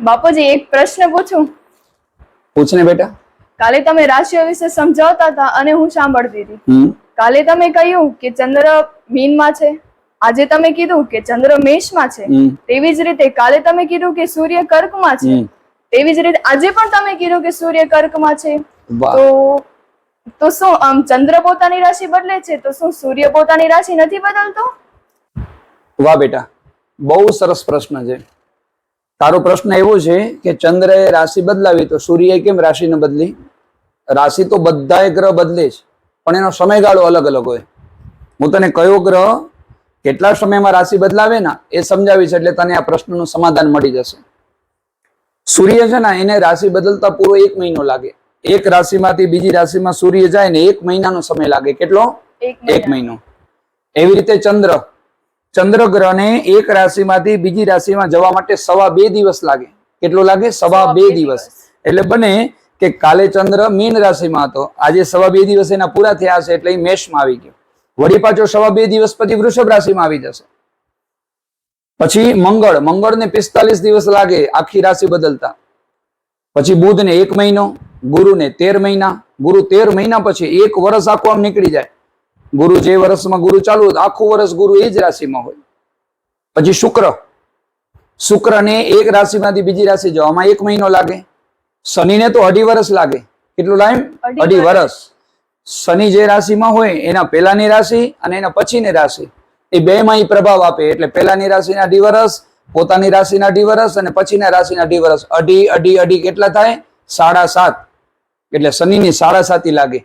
બાપુજી એક પ્રશ્ન પૂછું? પૂછ ને બેટા. કાલે તમે રાશિઓ વિશે સમજાવતા હતા અને હું સાંભળતી હતી. કાલે તમે કહ્યું કે ચંદ્ર મીનમાં છે, આજે તમે કીધું કે ચંદ્ર મેષમાં છે. તેવી જ રીતે કાલે તમે કીધું કે સૂર્ય કર્કમાં છે, તેવી જ રીતે આજે પણ તમે કીધું કે સૂર્ય કર્કમાં છે. તો શું આમ ચંદ્ર પોતાની રાશિ બદલે છે, તો શું સૂર્ય પોતાની રાશિ નથી બદલતો? વાહ બેટા, બહુ સરસ પ્રશ્ન છે તારો. પ્રશ્ન એવો છે કે ચંદ્રએ રાશિ બદલાવી તો સૂર્યએ કેમ રાશિ ન બદલી? રાશિ તો બધાય ગ્રહ બદલે છે, પણ એનો સમયગાળો અલગ અલગ હોય. હું તને કયો ગ્રહ કેટલા સમયમાં રાશિ બદલાવે ને એ સમજાવીશ, એટલે તને આ પ્રશ્નનું સમાધાન મળી જશે. સૂર્ય છે ને, એને રાશિ બદલતા પૂરો 1 મહિનો લાગે. એક રાશિમાંથી બીજી રાશિમાં સૂર્ય જાય ને 1 મહિનાનો સમય લાગે. કેટલો? 1 મહિનો. એવી રીતે ચંદ્ર ગ્રહને એક રાશિમાંથી બીજી રાશિમાં જવા માટે 2.5 દિવસ લાગે. કેટલો લાગે? 2.5 દિવસ. એટલે બને કે કાલે ચંદ્ર મીન રાશિમાં હતો, આજે 2.5 દિવસ એના પૂરા થયા છે એટલે એ મેષમાં આવી ગયો. વળી પાછો 2.5 દિવસ પછી વૃષભ રાશિમાં આવી જશે. પછી મંગળને 45 દિવસ લાગે આખી રાશિ બદલતા. પછી બુધને 1 મહિનો, ગુરુને 13 મહિના. ગુરુ 13 મહિના પછી 1 વર્ષ આખું આમ નીકળી જાય. ગુરુ જે વર્ષમાં ગુરુ ચાલુ હોય આખું વર્ષ ગુરુ એ જ રાશિમાં હોય. પછી શુક્રને એક રાશિમાંથી બીજી રાશિ જવામાં 1 મહિનો લાગે. શનિને તો 2.5 વર્ષ લાગે. કેટલું લાગે? 2.5 વર્ષ. શનિ જે રાશિમાં હોય એના પહેલાની રાશિ અને એના પછીની રાશિ એ બેમાં ઈ પ્રભાવ આપે. એટલે પહેલાની રાશિના 2.5 વર્ષ, પોતાની રાશિના 2.5 વર્ષ અને પછીના રાશિના 2.5 વર્ષ. 2.5 કેટલા થાય? 7.5. એટલે શનિની 7.5 લાગે.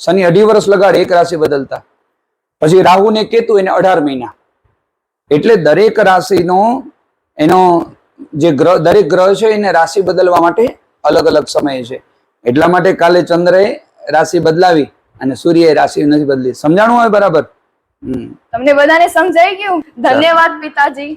શનિ 2.5 વર્ષ લગાડે એક રાશિ બદલતા. પછી રાહુ ને કેતુ એને 18 મહિના. એટલે દરેક રાશિનો એનો જે ગ્રહ, દરેક ગ્રહ છે એને રાશિ બદલવા માટે અલગ અલગ સમય છે. એટલા માટે કાલે ચંદ્રએ રાશિ બદલાવી અને સૂર્યએ રાશિ નથી બદલી. સમજાણું હોય બરાબર? તમને બધાને સમજાઈ ગયું? ધન્યવાદ પિતાજી.